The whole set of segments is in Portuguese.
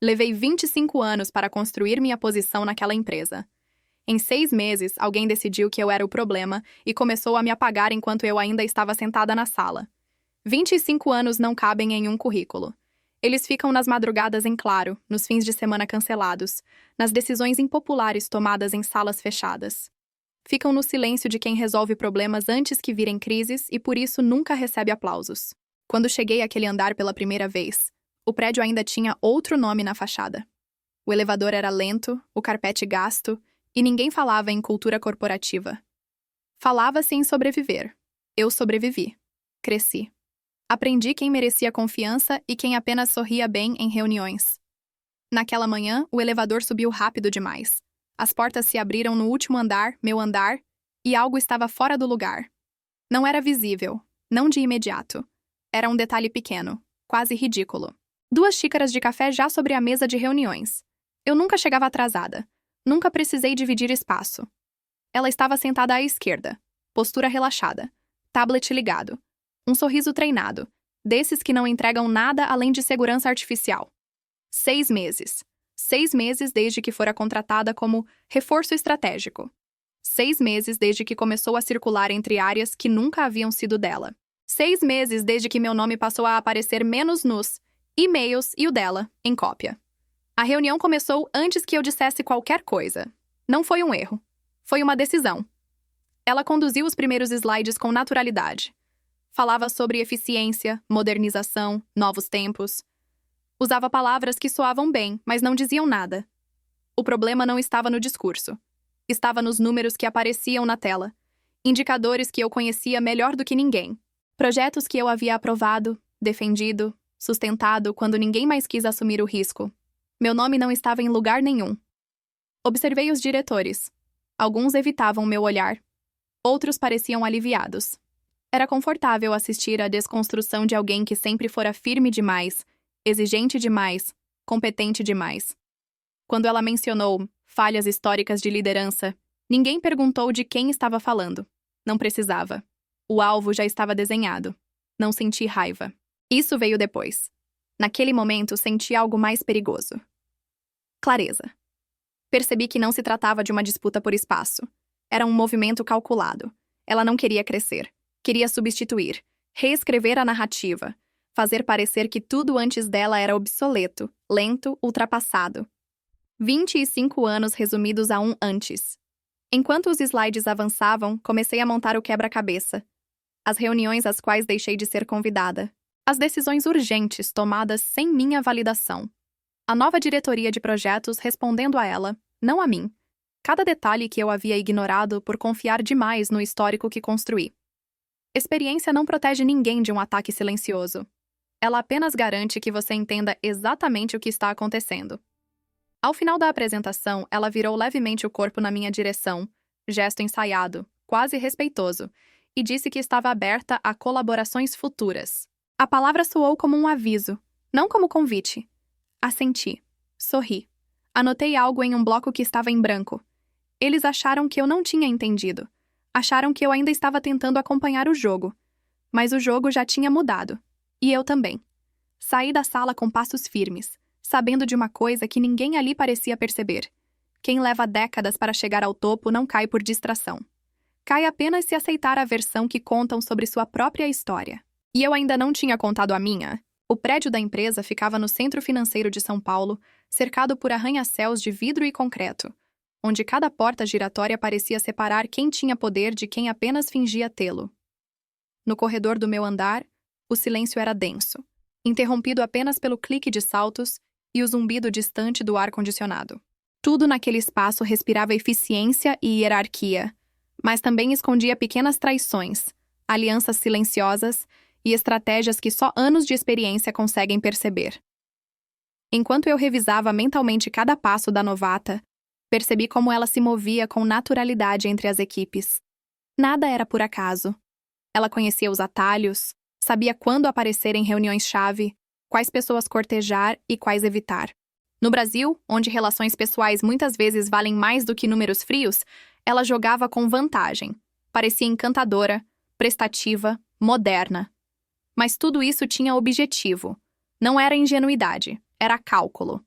Levei 25 anos para construir minha posição naquela empresa. Em 6 meses, alguém decidiu que eu era o problema e começou a me apagar enquanto eu ainda estava sentada na sala. 25 anos não cabem em um currículo. Eles ficam nas madrugadas em claro, nos fins de semana cancelados, nas decisões impopulares tomadas em salas fechadas. Ficam no silêncio de quem resolve problemas antes que virem crises e por isso nunca recebe aplausos. Quando cheguei àquele andar pela primeira vez, o prédio ainda tinha outro nome na fachada. O elevador era lento, o carpete gasto, e ninguém falava em cultura corporativa. Falava-se em sobreviver. Eu sobrevivi. Cresci. Aprendi quem merecia confiança e quem apenas sorria bem em reuniões. Naquela manhã, o elevador subiu rápido demais. As portas se abriram no último andar, meu andar, e algo estava fora do lugar. Não era visível, não de imediato. Era um detalhe pequeno, quase ridículo. 2 xícaras de café já sobre a mesa de reuniões. Eu nunca chegava atrasada. Nunca precisei dividir espaço. Ela estava sentada à esquerda, postura relaxada, tablet ligado, um sorriso treinado, desses que não entregam nada além de segurança artificial. 6 meses. 6 meses desde que fora contratada como reforço estratégico. 6 meses desde que começou a circular entre áreas que nunca haviam sido dela. 6 meses desde que meu nome passou a aparecer menos nos e-mails e o dela, em cópia. A reunião começou antes que eu dissesse qualquer coisa. Não foi um erro. Foi uma decisão. Ela conduziu os primeiros slides com naturalidade. Falava sobre eficiência, modernização, novos tempos. Usava palavras que soavam bem, mas não diziam nada. O problema não estava no discurso. Estava nos números que apareciam na tela. Indicadores que eu conhecia melhor do que ninguém. Projetos que eu havia aprovado, defendido, sustentado quando ninguém mais quis assumir o risco. Meu nome não estava em lugar nenhum. Observei os diretores. Alguns evitavam meu olhar. Outros pareciam aliviados. Era confortável assistir à desconstrução de alguém que sempre fora firme demais, exigente demais, competente demais. Quando ela mencionou falhas históricas de liderança, ninguém perguntou de quem estava falando. Não precisava. O alvo já estava desenhado. Não senti raiva. Isso veio depois. Naquele momento, senti algo mais perigoso. Clareza. Percebi que não se tratava de uma disputa por espaço. Era um movimento calculado. Ela não queria crescer. Queria substituir, reescrever a narrativa, fazer parecer que tudo antes dela era obsoleto, lento, ultrapassado. 25 anos resumidos a um antes. Enquanto os slides avançavam, comecei a montar o quebra-cabeça. As reuniões às quais deixei de ser convidada. As decisões urgentes tomadas sem minha validação. A nova diretoria de projetos respondendo a ela, não a mim. Cada detalhe que eu havia ignorado por confiar demais no histórico que construí. Experiência não protege ninguém de um ataque silencioso. Ela apenas garante que você entenda exatamente o que está acontecendo. Ao final da apresentação, ela virou levemente o corpo na minha direção, gesto ensaiado, quase respeitoso, e disse que estava aberta a colaborações futuras. A palavra soou como um aviso, não como convite. Assenti. Sorri. Anotei algo em um bloco que estava em branco. Eles acharam que eu não tinha entendido. Acharam que eu ainda estava tentando acompanhar o jogo. Mas o jogo já tinha mudado. E eu também. Saí da sala com passos firmes, sabendo de uma coisa que ninguém ali parecia perceber. Quem leva décadas para chegar ao topo não cai por distração. Cai apenas se aceitar a versão que contam sobre sua própria história. E eu ainda não tinha contado a minha. O prédio da empresa ficava no centro financeiro de São Paulo, cercado por arranha-céus de vidro e concreto, onde cada porta giratória parecia separar quem tinha poder de quem apenas fingia tê-lo. No corredor do meu andar, o silêncio era denso, interrompido apenas pelo clique de saltos e o zumbido distante do ar-condicionado. Tudo naquele espaço respirava eficiência e hierarquia, mas também escondia pequenas traições, alianças silenciosas e estratégias que só anos de experiência conseguem perceber. Enquanto eu revisava mentalmente cada passo da novata, percebi como ela se movia com naturalidade entre as equipes. Nada era por acaso. Ela conhecia os atalhos, sabia quando aparecer em reuniões-chave, quais pessoas cortejar e quais evitar. No Brasil, onde relações pessoais muitas vezes valem mais do que números frios, ela jogava com vantagem. Parecia encantadora, prestativa, moderna. Mas tudo isso tinha objetivo. Não era ingenuidade, era cálculo.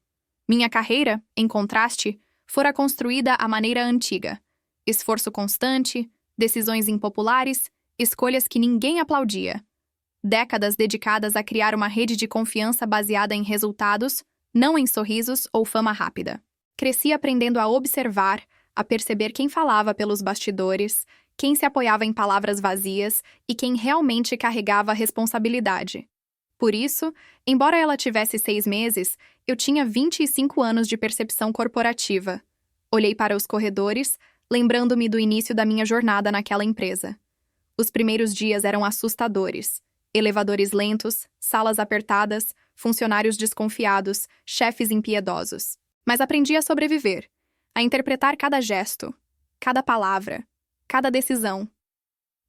Minha carreira, em contraste, fora construída à maneira antiga. Esforço constante, decisões impopulares, escolhas que ninguém aplaudia. Décadas dedicadas a criar uma rede de confiança baseada em resultados, não em sorrisos ou fama rápida. Cresci aprendendo a observar, a perceber quem falava pelos bastidores, quem se apoiava em palavras vazias e quem realmente carregava a responsabilidade. Por isso, embora ela tivesse 6 meses, eu tinha 25 anos de percepção corporativa. Olhei para os corredores, lembrando-me do início da minha jornada naquela empresa. Os primeiros dias eram assustadores. Elevadores lentos, salas apertadas, funcionários desconfiados, chefes impiedosos. Mas aprendi a sobreviver, a interpretar cada gesto, cada palavra, cada decisão.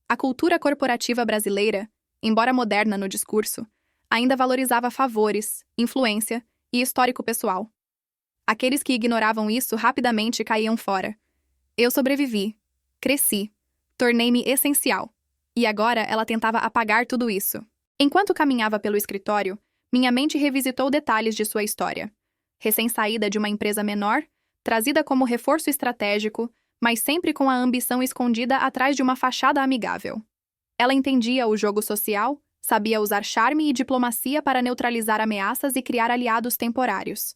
A cultura corporativa brasileira, embora moderna no discurso, ainda valorizava favores, influência e histórico pessoal. Aqueles que ignoravam isso rapidamente caíam fora. Eu sobrevivi, cresci, tornei-me essencial. E agora ela tentava apagar tudo isso. Enquanto caminhava pelo escritório, minha mente revisitou detalhes de sua história. Recém-saída de uma empresa menor, trazida como reforço estratégico, mas sempre com a ambição escondida atrás de uma fachada amigável. Ela entendia o jogo social, sabia usar charme e diplomacia para neutralizar ameaças e criar aliados temporários.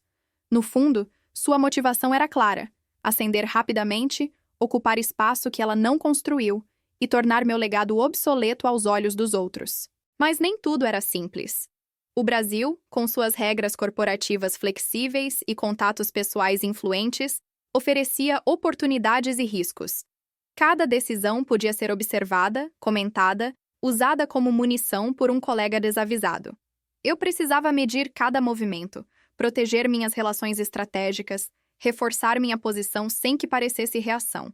No fundo, sua motivação era clara: ascender rapidamente, ocupar espaço que ela não construiu e tornar meu legado obsoleto aos olhos dos outros. Mas nem tudo era simples. O Brasil, com suas regras corporativas flexíveis e contatos pessoais influentes, oferecia oportunidades e riscos. Cada decisão podia ser observada, comentada, usada como munição por um colega desavisado. Eu precisava medir cada movimento, proteger minhas relações estratégicas, reforçar minha posição sem que parecesse reação.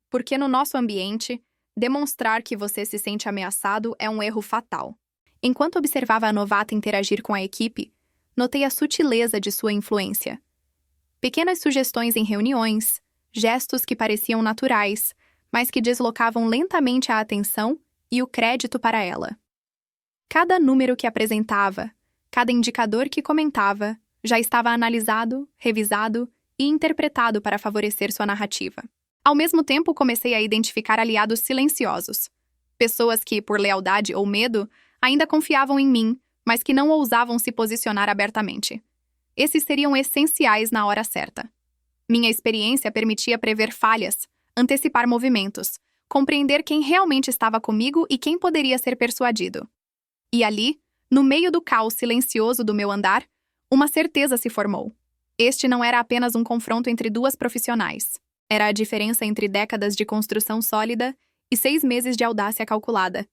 Porque no nosso ambiente, demonstrar que você se sente ameaçado é um erro fatal. Enquanto observava a novata interagir com a equipe, notei a sutileza de sua influência. Pequenas sugestões em reuniões, gestos que pareciam naturais, mas que deslocavam lentamente a atenção e o crédito para ela. Cada número que apresentava, cada indicador que comentava, já estava analisado, revisado e interpretado para favorecer sua narrativa. Ao mesmo tempo, comecei a identificar aliados silenciosos. Pessoas que, por lealdade ou medo, ainda confiavam em mim, mas que não ousavam se posicionar abertamente. Esses seriam essenciais na hora certa. Minha experiência permitia prever falhas, antecipar movimentos, compreender quem realmente estava comigo e quem poderia ser persuadido. E ali, no meio do caos silencioso do meu andar, uma certeza se formou. Este não era apenas um confronto entre duas profissionais. Era a diferença entre décadas de construção sólida e 6 meses de audácia calculada.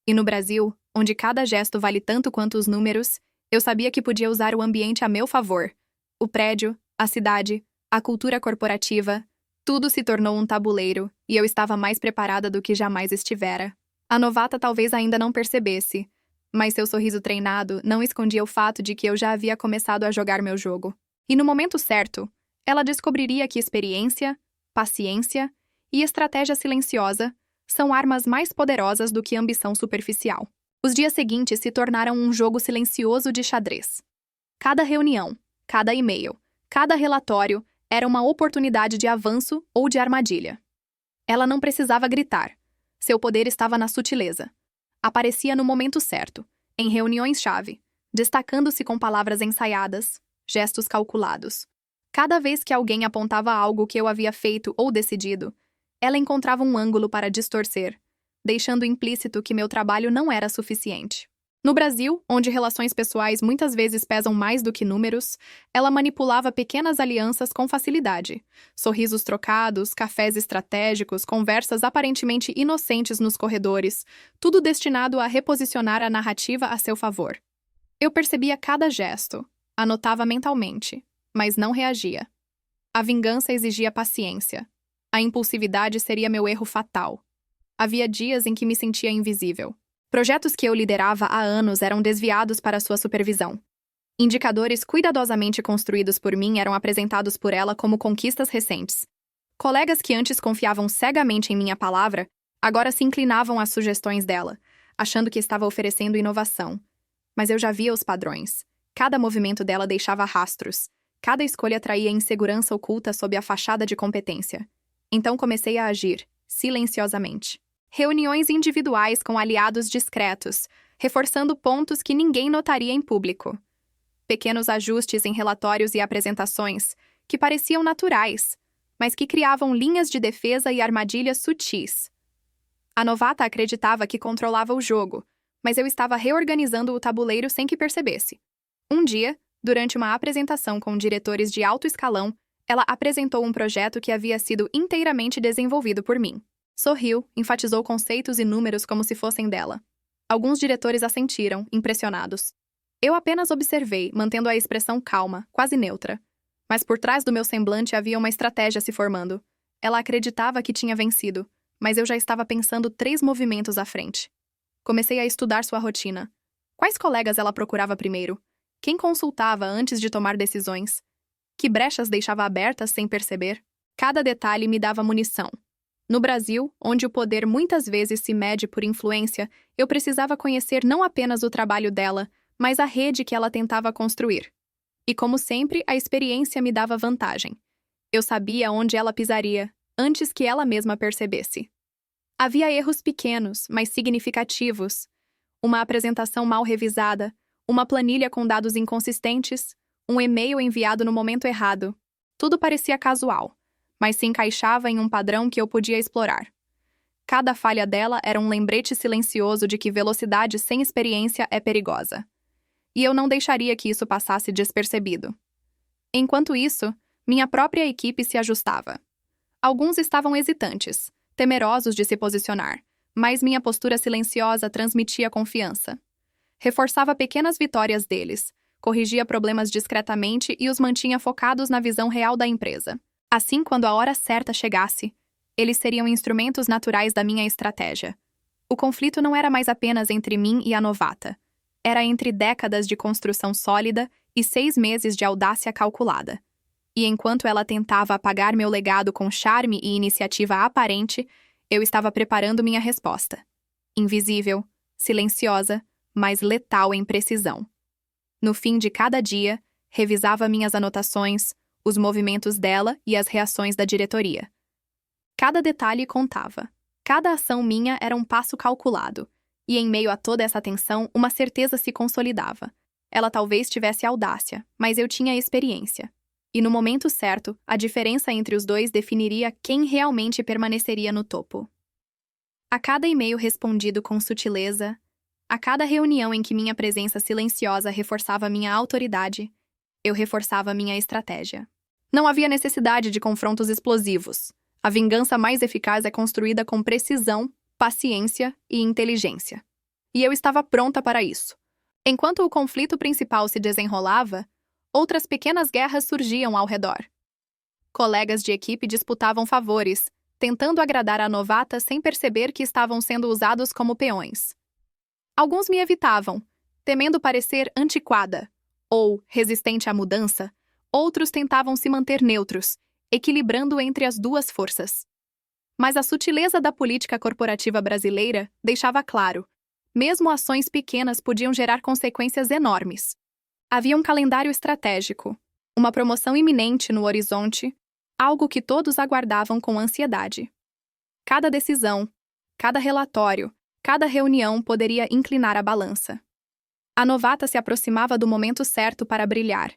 E no Brasil, onde cada gesto vale tanto quanto os números, eu sabia que podia usar o ambiente a meu favor. O prédio, a cidade, a cultura corporativa, tudo se tornou um tabuleiro, e eu estava mais preparada do que jamais estivera. A novata talvez ainda não percebesse, mas seu sorriso treinado não escondia o fato de que eu já havia começado a jogar meu jogo. E no momento certo, ela descobriria que experiência, paciência e estratégia silenciosa são armas mais poderosas do que ambição superficial. Os dias seguintes se tornaram um jogo silencioso de xadrez. Cada reunião, cada e-mail, cada relatório era uma oportunidade de avanço ou de armadilha. Ela não precisava gritar. Seu poder estava na sutileza. Aparecia no momento certo, em reuniões-chave, destacando-se com palavras ensaiadas, gestos calculados. Cada vez que alguém apontava algo que eu havia feito ou decidido, ela encontrava um ângulo para distorcer, deixando implícito que meu trabalho não era suficiente. No Brasil, onde relações pessoais muitas vezes pesam mais do que números, ela manipulava pequenas alianças com facilidade. Sorrisos trocados, cafés estratégicos, conversas aparentemente inocentes nos corredores, tudo destinado a reposicionar a narrativa a seu favor. Eu percebia cada gesto, anotava mentalmente, mas não reagia. A vingança exigia paciência. A impulsividade seria meu erro fatal. Havia dias em que me sentia invisível. Projetos que eu liderava há anos eram desviados para sua supervisão. Indicadores cuidadosamente construídos por mim eram apresentados por ela como conquistas recentes. Colegas que antes confiavam cegamente em minha palavra, agora se inclinavam às sugestões dela, achando que estava oferecendo inovação. Mas eu já via os padrões. Cada movimento dela deixava rastros. Cada escolha traía insegurança oculta sob a fachada de competência. Então comecei a agir, silenciosamente. Reuniões individuais com aliados discretos, reforçando pontos que ninguém notaria em público. Pequenos ajustes em relatórios e apresentações, que pareciam naturais, mas que criavam linhas de defesa e armadilhas sutis. A novata acreditava que controlava o jogo, mas eu estava reorganizando o tabuleiro sem que percebesse. Um dia, durante uma apresentação com diretores de alto escalão, ela apresentou um projeto que havia sido inteiramente desenvolvido por mim. Sorriu, enfatizou conceitos e números como se fossem dela. Alguns diretores assentiram, impressionados. Eu apenas observei, mantendo a expressão calma, quase neutra. Mas por trás do meu semblante havia uma estratégia se formando. Ela acreditava que tinha vencido, mas eu já estava pensando 3 movimentos à frente. Comecei a estudar sua rotina. Quais colegas ela procurava primeiro? Quem consultava antes de tomar decisões? Que brechas deixava abertas sem perceber? Cada detalhe me dava munição. No Brasil, onde o poder muitas vezes se mede por influência, eu precisava conhecer não apenas o trabalho dela, mas a rede que ela tentava construir. E como sempre, a experiência me dava vantagem. Eu sabia onde ela pisaria, antes que ela mesma percebesse. Havia erros pequenos, mas significativos. Uma apresentação mal revisada, uma planilha com dados inconsistentes, um e-mail enviado no momento errado. Tudo parecia casual, mas se encaixava em um padrão que eu podia explorar. Cada falha dela era um lembrete silencioso de que velocidade sem experiência é perigosa. E eu não deixaria que isso passasse despercebido. Enquanto isso, minha própria equipe se ajustava. Alguns estavam hesitantes, temerosos de se posicionar, mas minha postura silenciosa transmitia confiança. Reforçava pequenas vitórias deles, corrigia problemas discretamente e os mantinha focados na visão real da empresa. Assim, quando a hora certa chegasse, eles seriam instrumentos naturais da minha estratégia. O conflito não era mais apenas entre mim e a novata. Era entre décadas de construção sólida e 6 meses de audácia calculada. E enquanto ela tentava apagar meu legado com charme e iniciativa aparente, eu estava preparando minha resposta. Invisível, silenciosa, mas letal em precisão. No fim de cada dia, revisava minhas anotações, os movimentos dela e as reações da diretoria. Cada detalhe contava. Cada ação minha era um passo calculado. E em meio a toda essa tensão, uma certeza se consolidava. Ela talvez tivesse audácia, mas eu tinha experiência. E no momento certo, a diferença entre os dois definiria quem realmente permaneceria no topo. A cada e-mail respondido com sutileza, a cada reunião em que minha presença silenciosa reforçava minha autoridade, eu reforçava minha estratégia. Não havia necessidade de confrontos explosivos. A vingança mais eficaz é construída com precisão, paciência e inteligência. E eu estava pronta para isso. Enquanto o conflito principal se desenrolava, outras pequenas guerras surgiam ao redor. Colegas de equipe disputavam favores, tentando agradar a novata sem perceber que estavam sendo usados como peões. Alguns me evitavam, temendo parecer antiquada ou resistente à mudança. Outros tentavam se manter neutros, equilibrando entre as duas forças. Mas a sutileza da política corporativa brasileira deixava claro: mesmo ações pequenas podiam gerar consequências enormes. Havia um calendário estratégico, uma promoção iminente no horizonte, algo que todos aguardavam com ansiedade. Cada decisão, cada relatório, cada reunião poderia inclinar a balança. A novata se aproximava do momento certo para brilhar,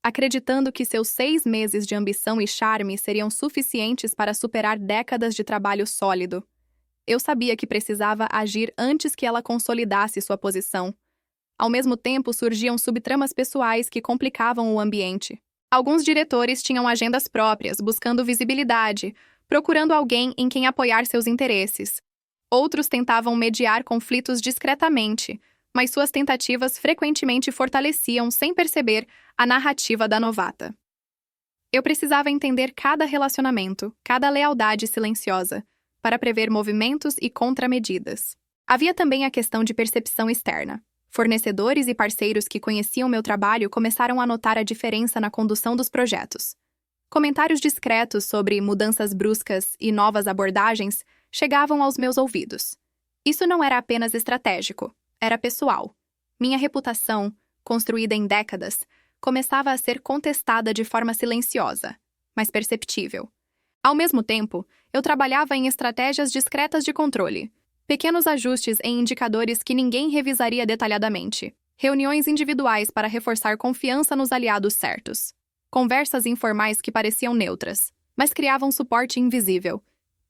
acreditando que seus 6 meses de ambição e charme seriam suficientes para superar décadas de trabalho sólido. Eu sabia que precisava agir antes que ela consolidasse sua posição. Ao mesmo tempo, surgiam subtramas pessoais que complicavam o ambiente. Alguns diretores tinham agendas próprias, buscando visibilidade, procurando alguém em quem apoiar seus interesses. Outros tentavam mediar conflitos discretamente, mas suas tentativas frequentemente fortaleciam, sem perceber, a narrativa da novata. Eu precisava entender cada relacionamento, cada lealdade silenciosa, para prever movimentos e contramedidas. Havia também a questão de percepção externa. Fornecedores e parceiros que conheciam meu trabalho começaram a notar a diferença na condução dos projetos. Comentários discretos sobre mudanças bruscas e novas abordagens chegavam aos meus ouvidos. Isso não era apenas estratégico, era pessoal. Minha reputação, construída em décadas, começava a ser contestada de forma silenciosa, mas perceptível. Ao mesmo tempo, eu trabalhava em estratégias discretas de controle, pequenos ajustes em indicadores que ninguém revisaria detalhadamente, reuniões individuais para reforçar confiança nos aliados certos, conversas informais que pareciam neutras, mas criavam suporte invisível.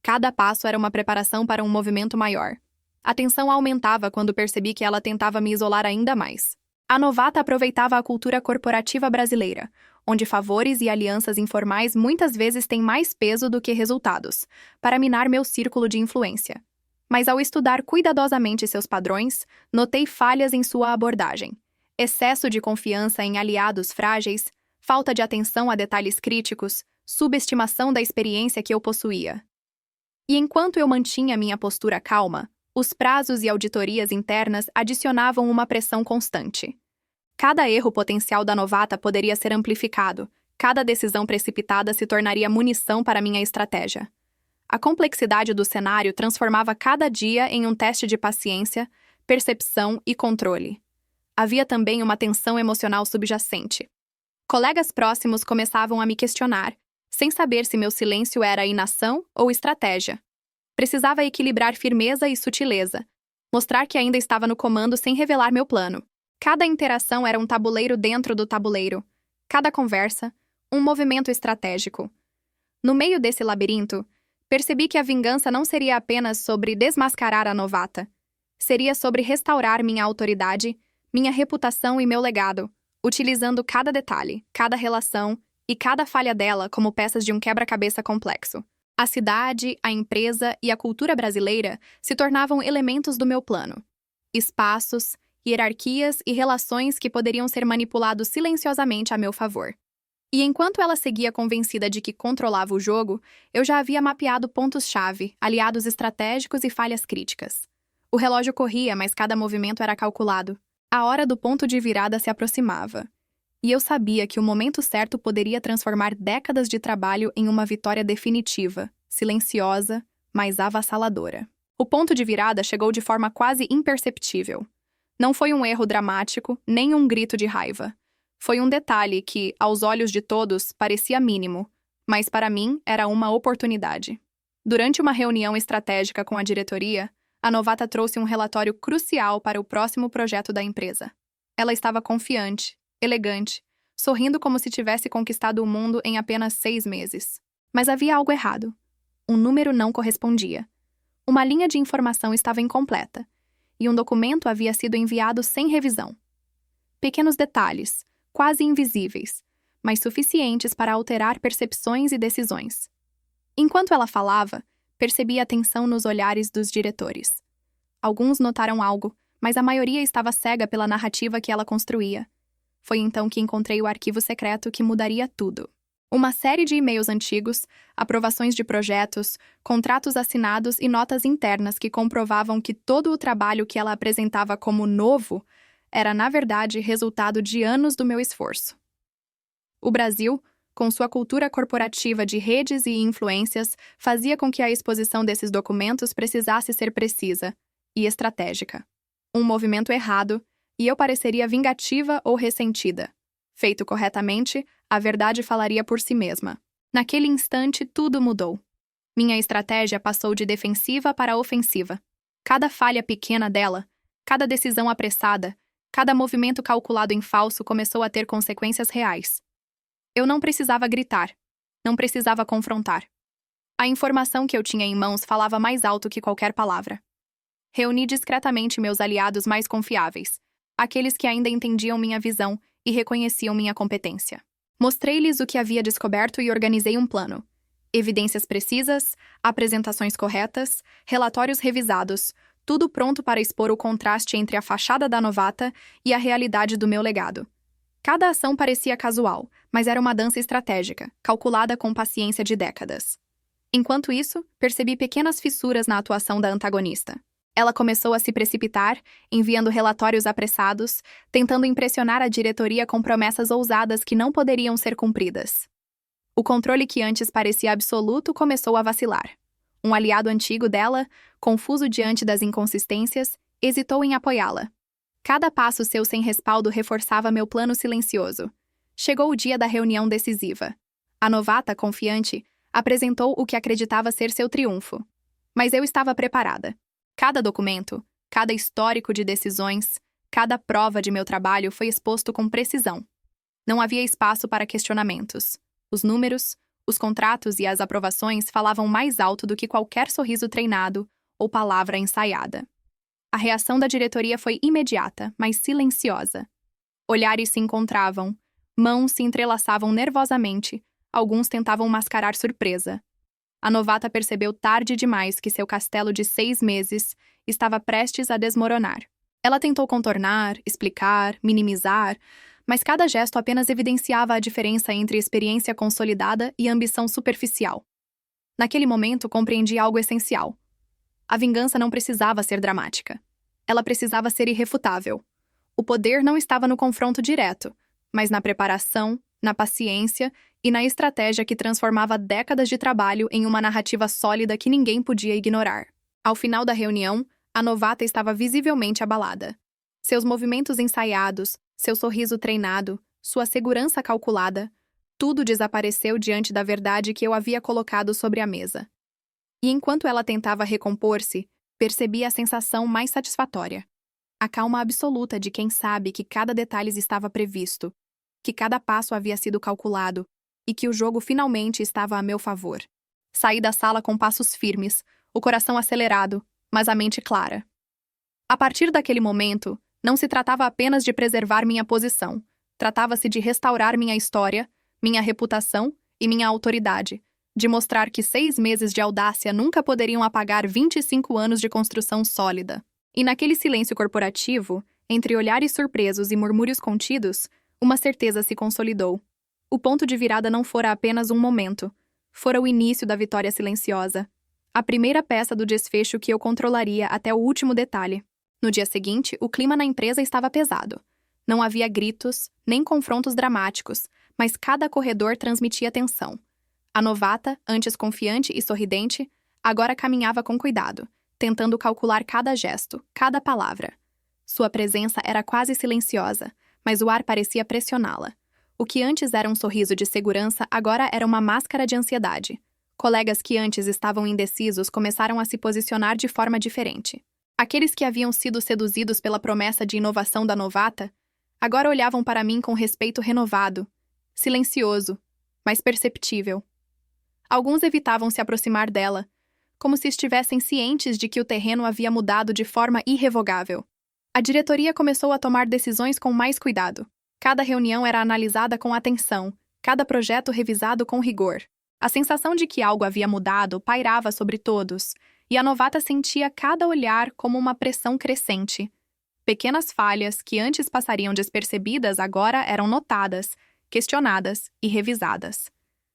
Cada passo era uma preparação para um movimento maior. A tensão aumentava quando percebi que ela tentava me isolar ainda mais. A novata aproveitava a cultura corporativa brasileira, onde favores e alianças informais muitas vezes têm mais peso do que resultados, para minar meu círculo de influência. Mas ao estudar cuidadosamente seus padrões, notei falhas em sua abordagem. Excesso de confiança em aliados frágeis, falta de atenção a detalhes críticos, subestimação da experiência que eu possuía. E enquanto eu mantinha minha postura calma, os prazos e auditorias internas adicionavam uma pressão constante. Cada erro potencial da novata poderia ser amplificado, cada decisão precipitada se tornaria munição para minha estratégia. A complexidade do cenário transformava cada dia em um teste de paciência, percepção e controle. Havia também uma tensão emocional subjacente. Colegas próximos começavam a me questionar, sem saber se meu silêncio era inação ou estratégia. Precisava equilibrar firmeza e sutileza, mostrar que ainda estava no comando sem revelar meu plano. Cada interação era um tabuleiro dentro do tabuleiro, cada conversa, um movimento estratégico. No meio desse labirinto, percebi que a vingança não seria apenas sobre desmascarar a novata. Seria sobre restaurar minha autoridade, minha reputação e meu legado, utilizando cada detalhe, cada relação e cada falha dela como peças de um quebra-cabeça complexo. A cidade, a empresa e a cultura brasileira se tornavam elementos do meu plano. Espaços, hierarquias e relações que poderiam ser manipulados silenciosamente a meu favor. E enquanto ela seguia convencida de que controlava o jogo, eu já havia mapeado pontos-chave, aliados estratégicos e falhas críticas. O relógio corria, mas cada movimento era calculado. A hora do ponto de virada se aproximava. E eu sabia que o momento certo poderia transformar décadas de trabalho em uma vitória definitiva, silenciosa, mas avassaladora. O ponto de virada chegou de forma quase imperceptível. Não foi um erro dramático, nem um grito de raiva. Foi um detalhe que, aos olhos de todos, parecia mínimo, mas para mim era uma oportunidade. Durante uma reunião estratégica com a diretoria, a novata trouxe um relatório crucial para o próximo projeto da empresa. Ela estava confiante, elegante, sorrindo como se tivesse conquistado o mundo em apenas 6 meses. Mas havia algo errado. Um número não correspondia. Uma linha de informação estava incompleta, e um documento havia sido enviado sem revisão. Pequenos detalhes, quase invisíveis, mas suficientes para alterar percepções e decisões. Enquanto ela falava, percebi a tensão nos olhares dos diretores. Alguns notaram algo, mas a maioria estava cega pela narrativa que ela construía. Foi então que encontrei o arquivo secreto que mudaria tudo. Uma série de e-mails antigos, aprovações de projetos, contratos assinados e notas internas que comprovavam que todo o trabalho que ela apresentava como novo era, na verdade, resultado de anos do meu esforço. O Brasil, com sua cultura corporativa de redes e influências, fazia com que a exposição desses documentos precisasse ser precisa e estratégica. Um movimento errado, e eu pareceria vingativa ou ressentida. Feito corretamente, a verdade falaria por si mesma. Naquele instante, tudo mudou. Minha estratégia passou de defensiva para ofensiva. Cada falha pequena dela, cada decisão apressada, cada movimento calculado em falso começou a ter consequências reais. Eu não precisava gritar. Não precisava confrontar. A informação que eu tinha em mãos falava mais alto que qualquer palavra. Reuni discretamente meus aliados mais confiáveis, aqueles que ainda entendiam minha visão e reconheciam minha competência. Mostrei-lhes o que havia descoberto e organizei um plano. Evidências precisas, apresentações corretas, relatórios revisados, tudo pronto para expor o contraste entre a fachada da novata e a realidade do meu legado. Cada ação parecia casual, mas era uma dança estratégica, calculada com paciência de décadas. Enquanto isso, percebi pequenas fissuras na atuação da antagonista. Ela começou a se precipitar, enviando relatórios apressados, tentando impressionar a diretoria com promessas ousadas que não poderiam ser cumpridas. O controle que antes parecia absoluto começou a vacilar. Um aliado antigo dela, confuso diante das inconsistências, hesitou em apoiá-la. Cada passo seu sem respaldo reforçava meu plano silencioso. Chegou o dia da reunião decisiva. A novata, confiante, apresentou o que acreditava ser seu triunfo. Mas eu estava preparada. Cada documento, cada histórico de decisões, cada prova de meu trabalho foi exposto com precisão. Não havia espaço para questionamentos. Os números, os contratos e as aprovações falavam mais alto do que qualquer sorriso treinado ou palavra ensaiada. A reação da diretoria foi imediata, mas silenciosa. Olhares se encontravam, mãos se entrelaçavam nervosamente, alguns tentavam mascarar surpresa. A novata percebeu tarde demais que seu castelo de 6 meses estava prestes a desmoronar. Ela tentou contornar, explicar, minimizar, mas cada gesto apenas evidenciava a diferença entre experiência consolidada e ambição superficial. Naquele momento, compreendi algo essencial. A vingança não precisava ser dramática. Ela precisava ser irrefutável. O poder não estava no confronto direto, mas na preparação, na paciência e na estratégia que transformava décadas de trabalho em uma narrativa sólida que ninguém podia ignorar. Ao final da reunião, a novata estava visivelmente abalada. Seus movimentos ensaiados, seu sorriso treinado, sua segurança calculada, tudo desapareceu diante da verdade que eu havia colocado sobre a mesa. E enquanto ela tentava recompor-se, percebi a sensação mais satisfatória. A calma absoluta de quem sabe que cada detalhe estava previsto, que cada passo havia sido calculado e que o jogo finalmente estava a meu favor. Saí da sala com passos firmes, o coração acelerado, mas a mente clara. A partir daquele momento, não se tratava apenas de preservar minha posição, tratava-se de restaurar minha história, minha reputação e minha autoridade, de mostrar que 6 meses de audácia nunca poderiam apagar 25 anos de construção sólida. E naquele silêncio corporativo, entre olhares surpresos e murmúrios contidos, uma certeza se consolidou. O ponto de virada não fora apenas um momento, fora o início da vitória silenciosa. A primeira peça do desfecho que eu controlaria até o último detalhe. No dia seguinte, o clima na empresa estava pesado. Não havia gritos, nem confrontos dramáticos, mas cada corredor transmitia tensão. A novata, antes confiante e sorridente, agora caminhava com cuidado, tentando calcular cada gesto, cada palavra. Sua presença era quase silenciosa, mas o ar parecia pressioná-la. O que antes era um sorriso de segurança agora era uma máscara de ansiedade. Colegas que antes estavam indecisos começaram a se posicionar de forma diferente. Aqueles que haviam sido seduzidos pela promessa de inovação da novata, agora olhavam para mim com respeito renovado, silencioso, mas perceptível. Alguns evitavam se aproximar dela, como se estivessem cientes de que o terreno havia mudado de forma irrevogável. A diretoria começou a tomar decisões com mais cuidado. Cada reunião era analisada com atenção, cada projeto revisado com rigor. A sensação de que algo havia mudado pairava sobre todos, e a novata sentia cada olhar como uma pressão crescente. Pequenas falhas que antes passariam despercebidas agora eram notadas, questionadas e revisadas.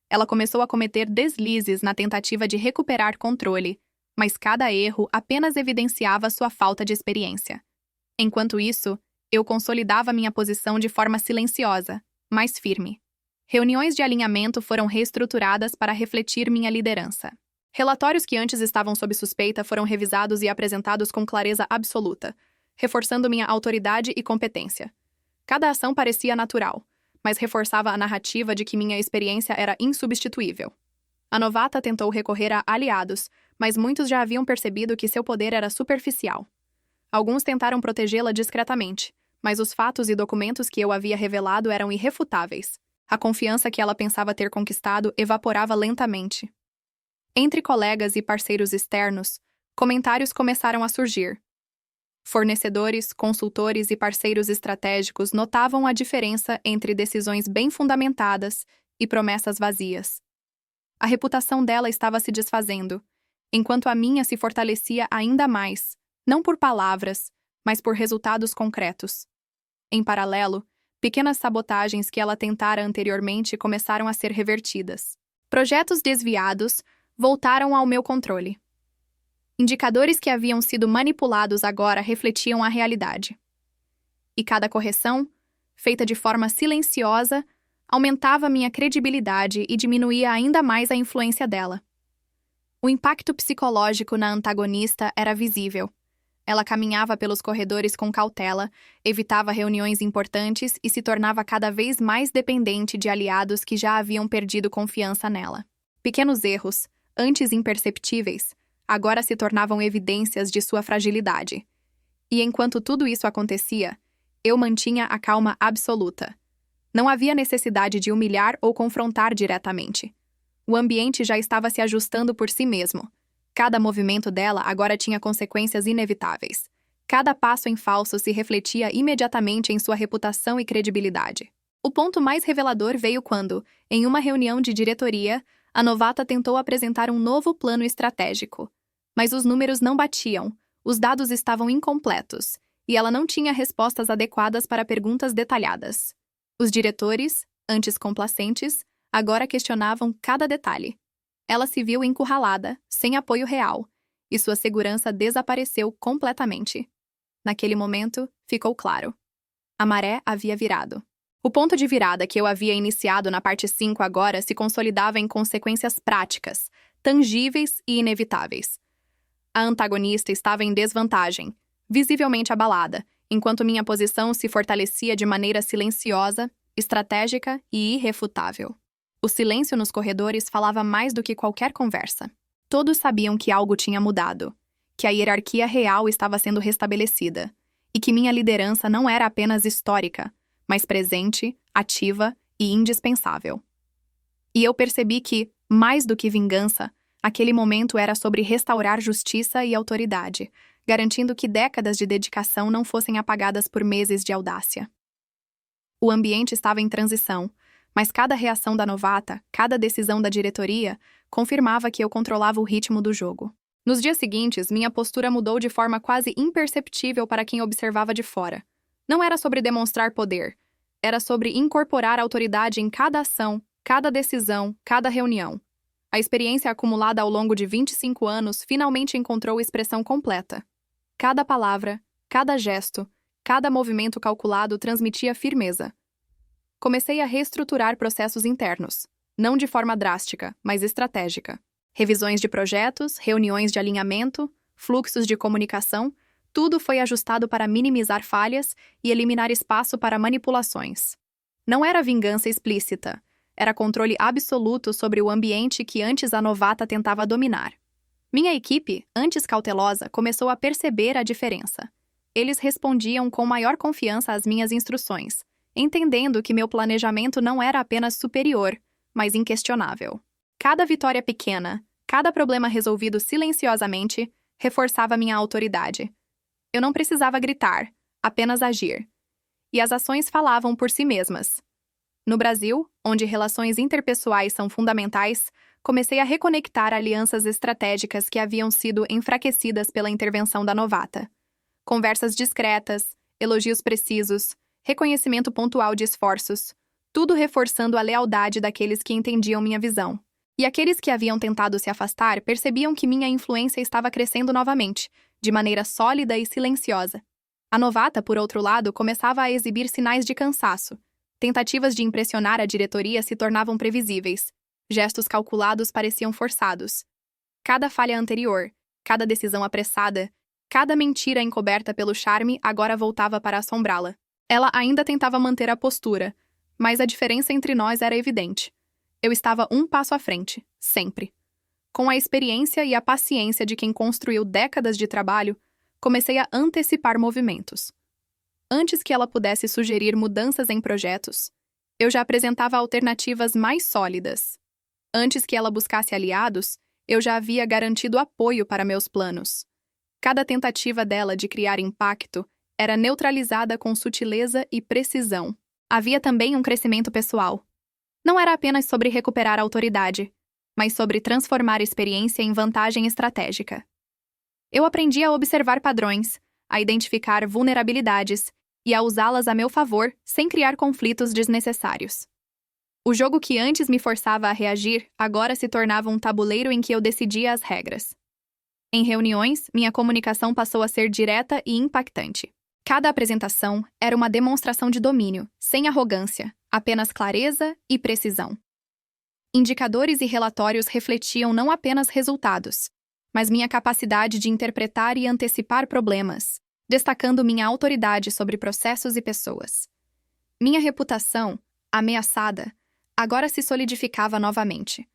Ela começou a cometer deslizes na tentativa de recuperar controle, mas cada erro apenas evidenciava sua falta de experiência. Enquanto isso, eu consolidava minha posição de forma silenciosa, mas firme. Reuniões de alinhamento foram reestruturadas para refletir minha liderança. Relatórios que antes estavam sob suspeita foram revisados e apresentados com clareza absoluta, reforçando minha autoridade e competência. Cada ação parecia natural, mas reforçava a narrativa de que minha experiência era insubstituível. A novata tentou recorrer a aliados, mas muitos já haviam percebido que seu poder era superficial. Alguns tentaram protegê-la discretamente, mas os fatos e documentos que eu havia revelado eram irrefutáveis. A confiança que ela pensava ter conquistado evaporava lentamente. Entre colegas e parceiros externos, comentários começaram a surgir. Fornecedores, consultores e parceiros estratégicos notavam a diferença entre decisões bem fundamentadas e promessas vazias. A reputação dela estava se desfazendo, enquanto a minha se fortalecia ainda mais, não por palavras, mas por resultados concretos. Em paralelo, pequenas sabotagens que ela tentara anteriormente começaram a ser revertidas. Projetos desviados voltaram ao meu controle. Indicadores que haviam sido manipulados agora refletiam a realidade. E cada correção, feita de forma silenciosa, aumentava minha credibilidade e diminuía ainda mais a influência dela. O impacto psicológico na antagonista era visível. Ela caminhava pelos corredores com cautela, evitava reuniões importantes e se tornava cada vez mais dependente de aliados que já haviam perdido confiança nela. Pequenos erros, antes imperceptíveis, agora se tornavam evidências de sua fragilidade. E enquanto tudo isso acontecia, eu mantinha a calma absoluta. Não havia necessidade de humilhar ou confrontar diretamente. O ambiente já estava se ajustando por si mesmo. Cada movimento dela agora tinha consequências inevitáveis. Cada passo em falso se refletia imediatamente em sua reputação e credibilidade. O ponto mais revelador veio quando, em uma reunião de diretoria, a novata tentou apresentar um novo plano estratégico. Mas os números não batiam, os dados estavam incompletos, e ela não tinha respostas adequadas para perguntas detalhadas. Os diretores, antes complacentes, agora questionavam cada detalhe. Ela se viu encurralada, sem apoio real, e sua segurança desapareceu completamente. Naquele momento, ficou claro. A maré havia virado. O ponto de virada que eu havia iniciado na parte 5 agora se consolidava em consequências práticas, tangíveis e inevitáveis. A antagonista estava em desvantagem, visivelmente abalada, enquanto minha posição se fortalecia de maneira silenciosa, estratégica e irrefutável. O silêncio nos corredores falava mais do que qualquer conversa. Todos sabiam que algo tinha mudado, que a hierarquia real estava sendo restabelecida, e que minha liderança não era apenas histórica, mas presente, ativa e indispensável. E eu percebi que, mais do que vingança, aquele momento era sobre restaurar justiça e autoridade, garantindo que décadas de dedicação não fossem apagadas por meses de audácia. O ambiente estava em transição, mas cada reação da novata, cada decisão da diretoria, confirmava que eu controlava o ritmo do jogo. Nos dias seguintes, minha postura mudou de forma quase imperceptível para quem observava de fora. Não era sobre demonstrar poder, era sobre incorporar autoridade em cada ação, cada decisão, cada reunião. A experiência acumulada ao longo de 25 anos finalmente encontrou expressão completa. Cada palavra, cada gesto, cada movimento calculado transmitia firmeza. Comecei a reestruturar processos internos, não de forma drástica, mas estratégica. Revisões de projetos, reuniões de alinhamento, fluxos de comunicação, tudo foi ajustado para minimizar falhas e eliminar espaço para manipulações. Não era vingança explícita, era controle absoluto sobre o ambiente que antes a novata tentava dominar. Minha equipe, antes cautelosa, começou a perceber a diferença. Eles respondiam com maior confiança às minhas instruções, entendendo que meu planejamento não era apenas superior, mas inquestionável. Cada vitória pequena, cada problema resolvido silenciosamente, reforçava minha autoridade. Eu não precisava gritar, apenas agir. E as ações falavam por si mesmas. No Brasil, onde relações interpessoais são fundamentais, comecei a reconectar alianças estratégicas que haviam sido enfraquecidas pela intervenção da novata. Conversas discretas, elogios precisos, reconhecimento pontual de esforços, tudo reforçando a lealdade daqueles que entendiam minha visão. E aqueles que haviam tentado se afastar percebiam que minha influência estava crescendo novamente, de maneira sólida e silenciosa. A novata, por outro lado, começava a exibir sinais de cansaço. Tentativas de impressionar a diretoria se tornavam previsíveis. Gestos calculados pareciam forçados. Cada falha anterior, cada decisão apressada, cada mentira encoberta pelo charme agora voltava para assombrá-la. Ela ainda tentava manter a postura, mas a diferença entre nós era evidente. Eu estava um passo à frente, sempre. Com a experiência e a paciência de quem construiu décadas de trabalho, comecei a antecipar movimentos. Antes que ela pudesse sugerir mudanças em projetos, eu já apresentava alternativas mais sólidas. Antes que ela buscasse aliados, eu já havia garantido apoio para meus planos. Cada tentativa dela de criar impacto era neutralizada com sutileza e precisão. Havia também um crescimento pessoal. Não era apenas sobre recuperar a autoridade, mas sobre transformar a experiência em vantagem estratégica. Eu aprendi a observar padrões, a identificar vulnerabilidades e a usá-las a meu favor sem criar conflitos desnecessários. O jogo que antes me forçava a reagir agora se tornava um tabuleiro em que eu decidia as regras. Em reuniões, minha comunicação passou a ser direta e impactante. Cada apresentação era uma demonstração de domínio, sem arrogância, apenas clareza e precisão. Indicadores e relatórios refletiam não apenas resultados, mas minha capacidade de interpretar e antecipar problemas, destacando minha autoridade sobre processos e pessoas. Minha reputação, ameaçada, agora se solidificava novamente.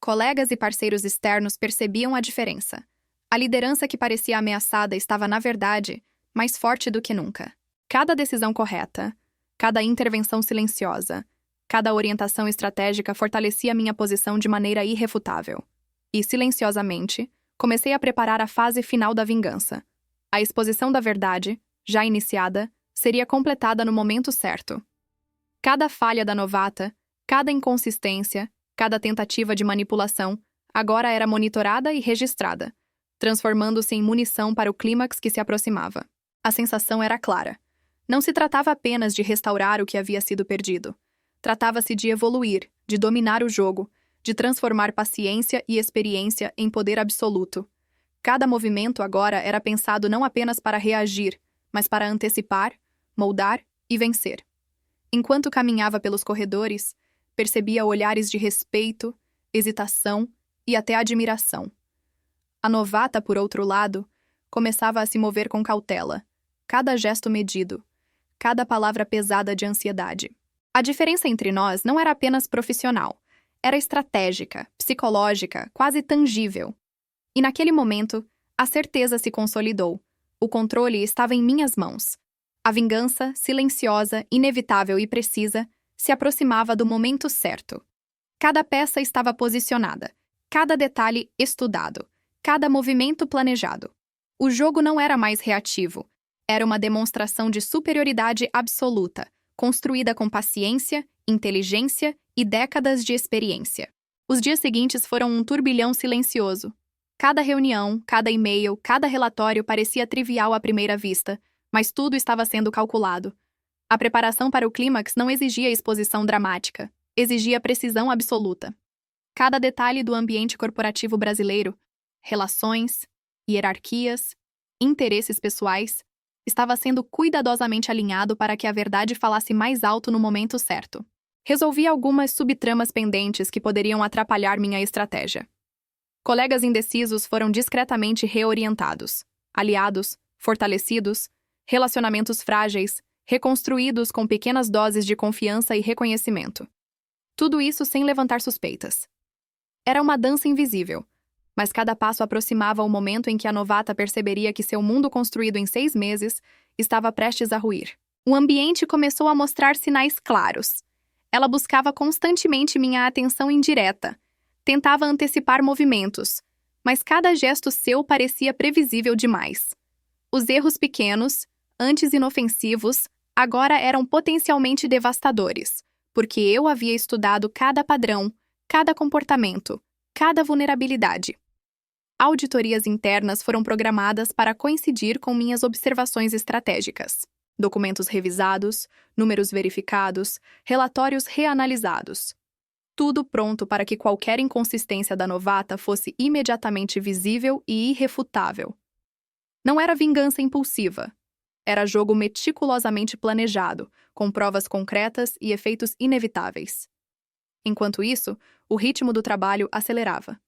Colegas e parceiros externos percebiam a diferença. A liderança que parecia ameaçada estava, na verdade, mais forte do que nunca. Cada decisão correta, cada intervenção silenciosa, cada orientação estratégica fortalecia minha posição de maneira irrefutável. E, silenciosamente, comecei a preparar a fase final da vingança. A exposição da verdade, já iniciada, seria completada no momento certo. Cada falha da novata, cada inconsistência, cada tentativa de manipulação, agora era monitorada e registrada, transformando-se em munição para o clímax que se aproximava. A sensação era clara. Não se tratava apenas de restaurar o que havia sido perdido. Tratava-se de evoluir, de dominar o jogo, de transformar paciência e experiência em poder absoluto. Cada movimento agora era pensado não apenas para reagir, mas para antecipar, moldar e vencer. Enquanto caminhava pelos corredores, percebia olhares de respeito, hesitação e até admiração. A novata, por outro lado, começava a se mover com cautela, cada gesto medido, cada palavra pesada de ansiedade. A diferença entre nós não era apenas profissional, era estratégica, psicológica, quase tangível. E naquele momento, a certeza se consolidou. O controle estava em minhas mãos. A vingança, silenciosa, inevitável e precisa, se aproximava do momento certo. Cada peça estava posicionada, cada detalhe estudado, cada movimento planejado. O jogo não era mais reativo. Era uma demonstração de superioridade absoluta, construída com paciência, inteligência e décadas de experiência. Os dias seguintes foram um turbilhão silencioso. Cada reunião, cada e-mail, cada relatório parecia trivial à primeira vista, mas tudo estava sendo calculado. A preparação para o clímax não exigia exposição dramática, exigia precisão absoluta. Cada detalhe do ambiente corporativo brasileiro, relações, hierarquias, interesses pessoais, estava sendo cuidadosamente alinhado para que a verdade falasse mais alto no momento certo. Resolvi algumas subtramas pendentes que poderiam atrapalhar minha estratégia. Colegas indecisos foram discretamente reorientados, aliados, fortalecidos, relacionamentos frágeis, reconstruídos com pequenas doses de confiança e reconhecimento. Tudo isso sem levantar suspeitas. Era uma dança invisível, mas cada passo aproximava o momento em que a novata perceberia que seu mundo construído em 6 meses estava prestes a ruir. O ambiente começou a mostrar sinais claros. Ela buscava constantemente minha atenção indireta, tentava antecipar movimentos, mas cada gesto seu parecia previsível demais. Os erros pequenos, antes inofensivos, agora eram potencialmente devastadores, porque eu havia estudado cada padrão, cada comportamento, cada vulnerabilidade. Auditorias internas foram programadas para coincidir com minhas observações estratégicas. Documentos revisados, números verificados, relatórios reanalisados. Tudo pronto para que qualquer inconsistência da novata fosse imediatamente visível e irrefutável. Não era vingança impulsiva. Era jogo meticulosamente planejado, com provas concretas e efeitos inevitáveis. Enquanto isso, o ritmo do trabalho acelerava.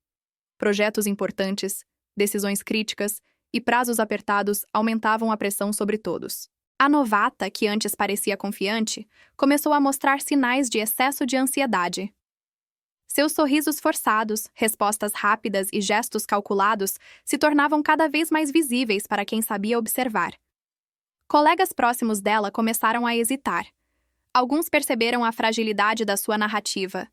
Projetos importantes, decisões críticas e prazos apertados aumentavam a pressão sobre todos. A novata, que antes parecia confiante, começou a mostrar sinais de excesso de ansiedade. Seus sorrisos forçados, respostas rápidas e gestos calculados se tornavam cada vez mais visíveis para quem sabia observar. Colegas próximos dela começaram a hesitar. Alguns perceberam a fragilidade da sua narrativa.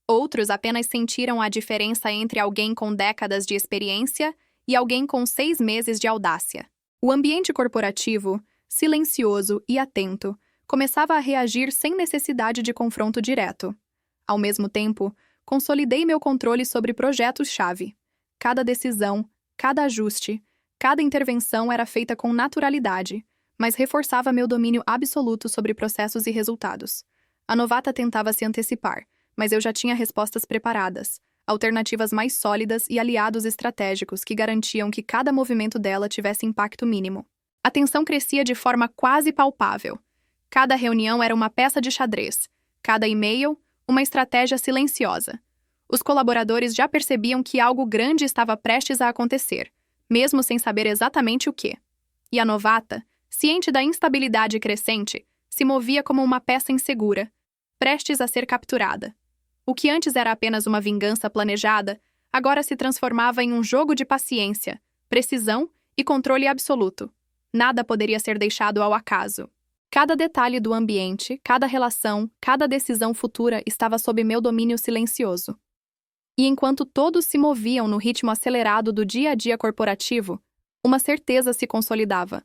Outros apenas sentiram a diferença entre alguém com décadas de experiência e alguém com 6 meses de audácia. O ambiente corporativo, silencioso e atento, começava a reagir sem necessidade de confronto direto. Ao mesmo tempo, consolidei meu controle sobre projetos-chave. Cada decisão, cada ajuste, cada intervenção era feita com naturalidade, mas reforçava meu domínio absoluto sobre processos e resultados. A novata tentava se antecipar, mas eu já tinha respostas preparadas, alternativas mais sólidas e aliados estratégicos que garantiam que cada movimento dela tivesse impacto mínimo. A tensão crescia de forma quase palpável. Cada reunião era uma peça de xadrez, cada e-mail, uma estratégia silenciosa. Os colaboradores já percebiam que algo grande estava prestes a acontecer, mesmo sem saber exatamente o quê. E a novata, ciente da instabilidade crescente, se movia como uma peça insegura, prestes a ser capturada. O que antes era apenas uma vingança planejada, agora se transformava em um jogo de paciência, precisão e controle absoluto. Nada poderia ser deixado ao acaso. Cada detalhe do ambiente, cada relação, cada decisão futura estava sob meu domínio silencioso. E enquanto todos se moviam no ritmo acelerado do dia a dia corporativo, uma certeza se consolidava.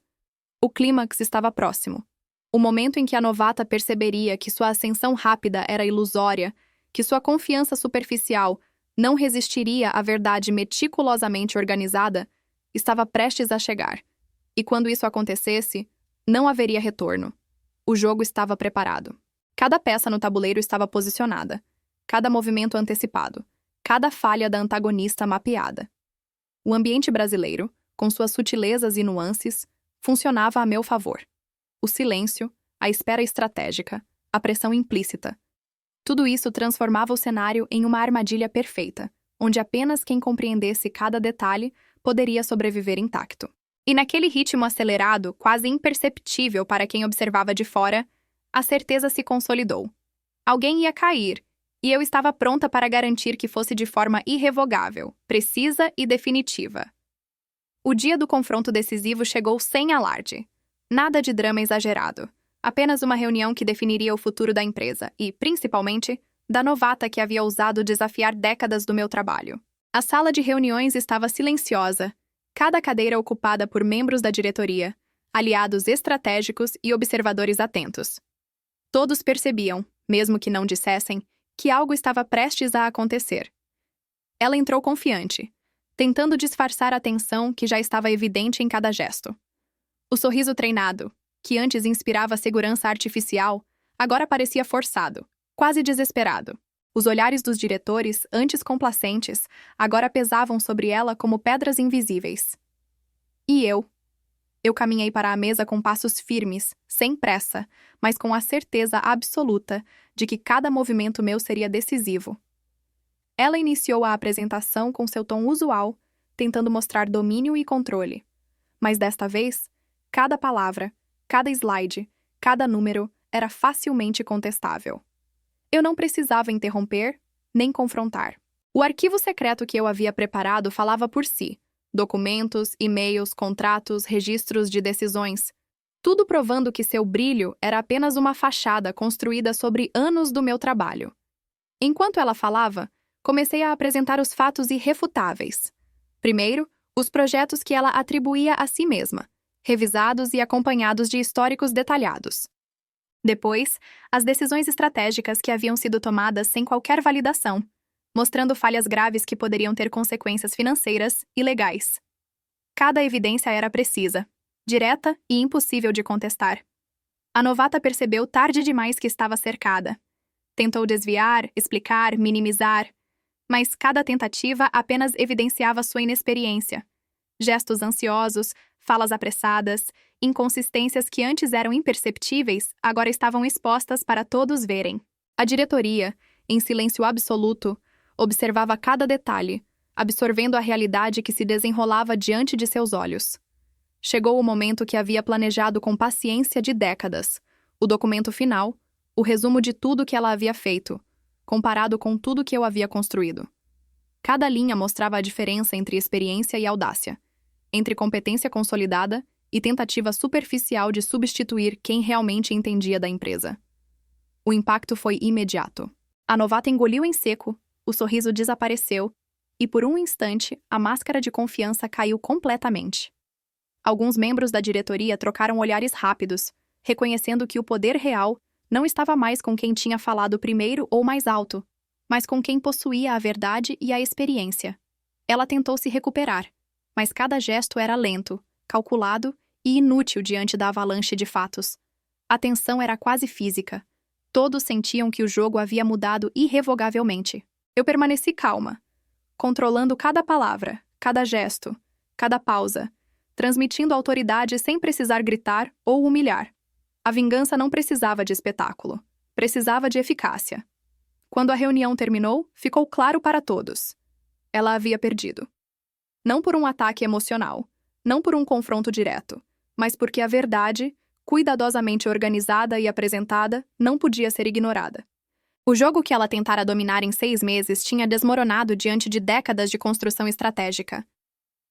O clímax estava próximo. O momento em que a novata perceberia que sua ascensão rápida era ilusória, que sua confiança superficial não resistiria à verdade meticulosamente organizada, estava prestes a chegar. E quando isso acontecesse, não haveria retorno. O jogo estava preparado. Cada peça no tabuleiro estava posicionada, cada movimento antecipado, cada falha da antagonista mapeada. O ambiente brasileiro, com suas sutilezas e nuances, funcionava a meu favor. O silêncio, a espera estratégica, a pressão implícita. Tudo isso transformava o cenário em uma armadilha perfeita, onde apenas quem compreendesse cada detalhe poderia sobreviver intacto. E naquele ritmo acelerado, quase imperceptível para quem observava de fora, a certeza se consolidou. Alguém ia cair, e eu estava pronta para garantir que fosse de forma irrevogável, precisa e definitiva. O dia do confronto decisivo chegou sem alarde. Nada de drama exagerado. Apenas uma reunião que definiria o futuro da empresa e, principalmente, da novata que havia ousado desafiar décadas do meu trabalho. A sala de reuniões estava silenciosa, cada cadeira ocupada por membros da diretoria, aliados estratégicos e observadores atentos. Todos percebiam, mesmo que não dissessem, que algo estava prestes a acontecer. Ela entrou confiante, tentando disfarçar a tensão que já estava evidente em cada gesto. O sorriso treinado, que antes inspirava segurança artificial, agora parecia forçado, quase desesperado. Os olhares dos diretores, antes complacentes, agora pesavam sobre ela como pedras invisíveis. E eu? Eu caminhei para a mesa com passos firmes, sem pressa, mas com a certeza absoluta de que cada movimento meu seria decisivo. Ela iniciou a apresentação com seu tom usual, tentando mostrar domínio e controle. Mas desta vez, cada palavra, cada slide, cada número era facilmente contestável. Eu não precisava interromper, nem confrontar. O arquivo secreto que eu havia preparado falava por si. Documentos, e-mails, contratos, registros de decisões. Tudo provando que seu brilho era apenas uma fachada construída sobre anos do meu trabalho. Enquanto ela falava, comecei a apresentar os fatos irrefutáveis. Primeiro, os projetos que ela atribuía a si mesma, revisados e acompanhados de históricos detalhados. Depois, as decisões estratégicas que haviam sido tomadas sem qualquer validação, mostrando falhas graves que poderiam ter consequências financeiras e legais. Cada evidência era precisa, direta e impossível de contestar. A novata percebeu tarde demais que estava cercada. Tentou desviar, explicar, minimizar, mas cada tentativa apenas evidenciava sua inexperiência. Gestos ansiosos, falas apressadas, inconsistências que antes eram imperceptíveis, agora estavam expostas para todos verem. A diretoria, em silêncio absoluto, observava cada detalhe, absorvendo a realidade que se desenrolava diante de seus olhos. Chegou o momento que havia planejado com paciência de décadas, o documento final, o resumo de tudo que ela havia feito, comparado com tudo que eu havia construído. Cada linha mostrava a diferença entre experiência e audácia, entre competência consolidada e tentativa superficial de substituir quem realmente entendia da empresa. O impacto foi imediato. A novata engoliu em seco, o sorriso desapareceu, e por um instante a máscara de confiança caiu completamente. Alguns membros da diretoria trocaram olhares rápidos, reconhecendo que o poder real não estava mais com quem tinha falado primeiro ou mais alto, mas com quem possuía a verdade e a experiência. Ela tentou se recuperar, mas cada gesto era lento, calculado e inútil diante da avalanche de fatos. A tensão era quase física. Todos sentiam que o jogo havia mudado irrevogavelmente. Eu permaneci calma, controlando cada palavra, cada gesto, cada pausa, transmitindo autoridade sem precisar gritar ou humilhar. A vingança não precisava de espetáculo, precisava de eficácia. Quando a reunião terminou, ficou claro para todos. Ela havia perdido. Não por um ataque emocional, não por um confronto direto, mas porque a verdade, cuidadosamente organizada e apresentada, não podia ser ignorada. O jogo que ela tentara dominar em 6 meses tinha desmoronado diante de décadas de construção estratégica.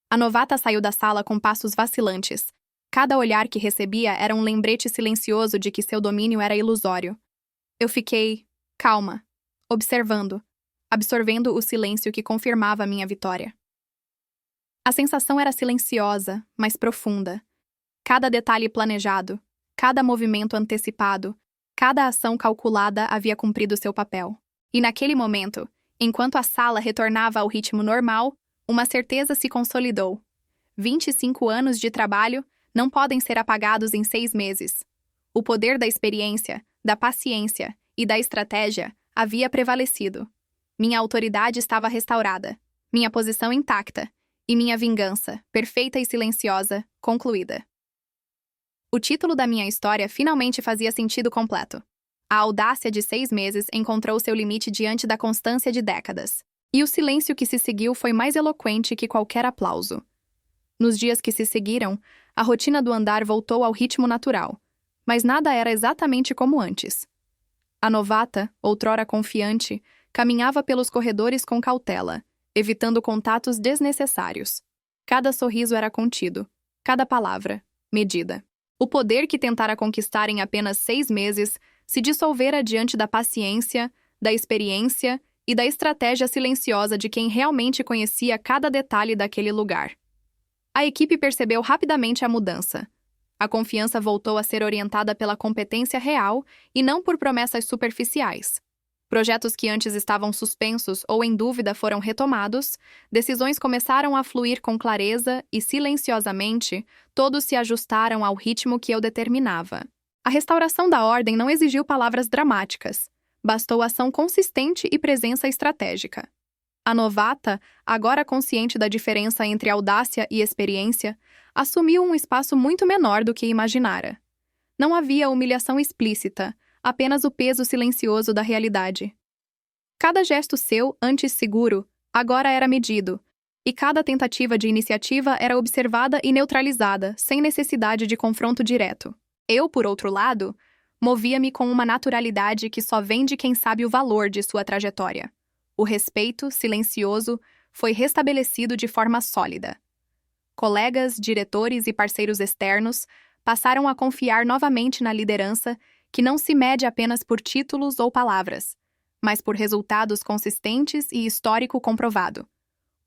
A novata saiu da sala com passos vacilantes. Cada olhar que recebia era um lembrete silencioso de que seu domínio era ilusório. Eu fiquei calma, observando, absorvendo o silêncio que confirmava minha vitória. A sensação era silenciosa, mas profunda. Cada detalhe planejado, cada movimento antecipado, cada ação calculada havia cumprido seu papel. E naquele momento, enquanto a sala retornava ao ritmo normal, uma certeza se consolidou. 25 anos de trabalho não podem ser apagados em 6 meses. O poder da experiência, da paciência e da estratégia havia prevalecido. Minha autoridade estava restaurada, minha posição intacta, e minha vingança, perfeita e silenciosa, concluída. O título da minha história finalmente fazia sentido completo. A audácia de 6 meses encontrou seu limite diante da constância de décadas. E o silêncio que se seguiu foi mais eloquente que qualquer aplauso. Nos dias que se seguiram, a rotina do andar voltou ao ritmo natural, mas nada era exatamente como antes. A novata, outrora confiante, caminhava pelos corredores com cautela, evitando contatos desnecessários. Cada sorriso era contido, cada palavra, medida. O poder que tentara conquistar em apenas 6 meses se dissolvera diante da paciência, da experiência e da estratégia silenciosa de quem realmente conhecia cada detalhe daquele lugar. A equipe percebeu rapidamente a mudança. A confiança voltou a ser orientada pela competência real e não por promessas superficiais. Projetos que antes estavam suspensos ou em dúvida foram retomados, decisões começaram a fluir com clareza e, silenciosamente, todos se ajustaram ao ritmo que eu determinava. A restauração da ordem não exigiu palavras dramáticas. Bastou ação consistente e presença estratégica. A novata, agora consciente da diferença entre audácia e experiência, assumiu um espaço muito menor do que imaginara. Não havia humilhação explícita, apenas o peso silencioso da realidade. Cada gesto seu, antes seguro, agora era medido, e cada tentativa de iniciativa era observada e neutralizada, sem necessidade de confronto direto. Eu, por outro lado, movia-me com uma naturalidade que só vem de quem sabe o valor de sua trajetória. O respeito, silencioso, foi restabelecido de forma sólida. Colegas, diretores e parceiros externos passaram a confiar novamente na liderança que não se mede apenas por títulos ou palavras, mas por resultados consistentes e histórico comprovado.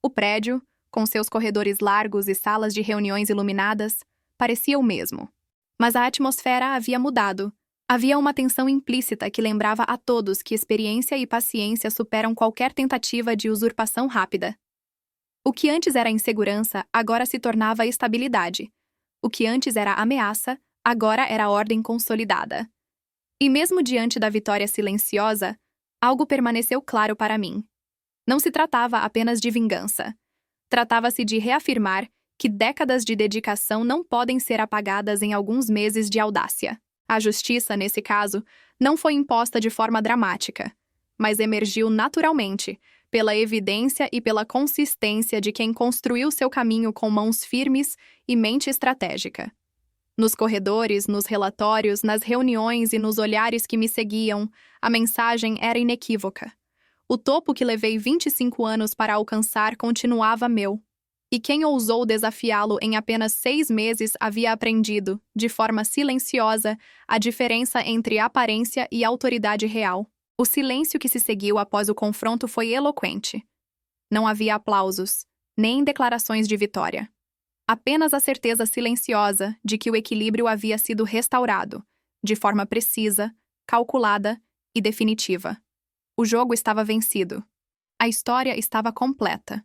O prédio, com seus corredores largos e salas de reuniões iluminadas, parecia o mesmo. Mas a atmosfera havia mudado. Havia uma tensão implícita que lembrava a todos que experiência e paciência superam qualquer tentativa de usurpação rápida. O que antes era insegurança, agora se tornava estabilidade. O que antes era ameaça, agora era ordem consolidada. E mesmo diante da vitória silenciosa, algo permaneceu claro para mim. Não se tratava apenas de vingança. Tratava-se de reafirmar que décadas de dedicação não podem ser apagadas em alguns meses de audácia. A justiça, nesse caso, não foi imposta de forma dramática, mas emergiu naturalmente, pela evidência e pela consistência de quem construiu seu caminho com mãos firmes e mente estratégica. Nos corredores, nos relatórios, nas reuniões e nos olhares que me seguiam, a mensagem era inequívoca. O topo que levei 25 anos para alcançar continuava meu. E quem ousou desafiá-lo em apenas 6 meses havia aprendido, de forma silenciosa, a diferença entre aparência e autoridade real. O silêncio que se seguiu após o confronto foi eloquente. Não havia aplausos, nem declarações de vitória. Apenas a certeza silenciosa de que o equilíbrio havia sido restaurado, de forma precisa, calculada e definitiva. O jogo estava vencido. A história estava completa.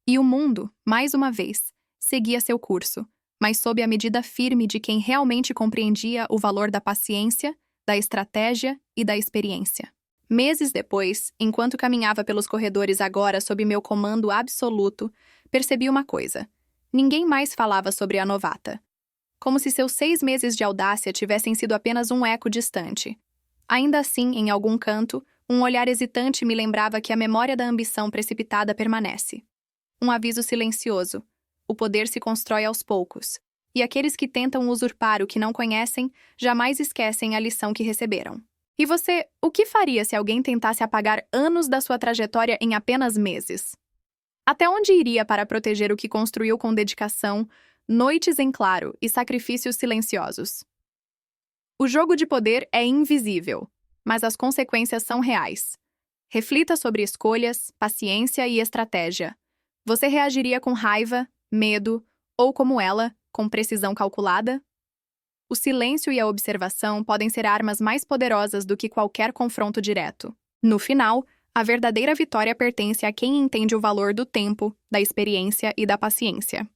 E o mundo, mais uma vez, seguia seu curso, mas sob a medida firme de quem realmente compreendia o valor da paciência, da estratégia e da experiência. Meses depois, enquanto caminhava pelos corredores agora sob meu comando absoluto, percebi uma coisa. Ninguém mais falava sobre a novata. Como se seus 6 meses de audácia tivessem sido apenas um eco distante. Ainda assim, em algum canto, Um olhar hesitante me lembrava que a memória da ambição precipitada permanece. Um aviso silencioso. O poder se constrói aos poucos. E aqueles que tentam usurpar o que não conhecem jamais esquecem a lição que receberam. E você, o que faria se alguém tentasse apagar anos da sua trajetória em apenas meses? Até onde iria para proteger o que construiu com dedicação, noites em claro e sacrifícios silenciosos? O jogo de poder é invisível, mas as consequências são reais. Reflita sobre escolhas, paciência e estratégia. Você reagiria com raiva, medo ou, como ela, com precisão calculada? O silêncio e a observação podem ser armas mais poderosas do que qualquer confronto direto. No final, a verdadeira vitória pertence a quem entende o valor do tempo, da experiência e da paciência.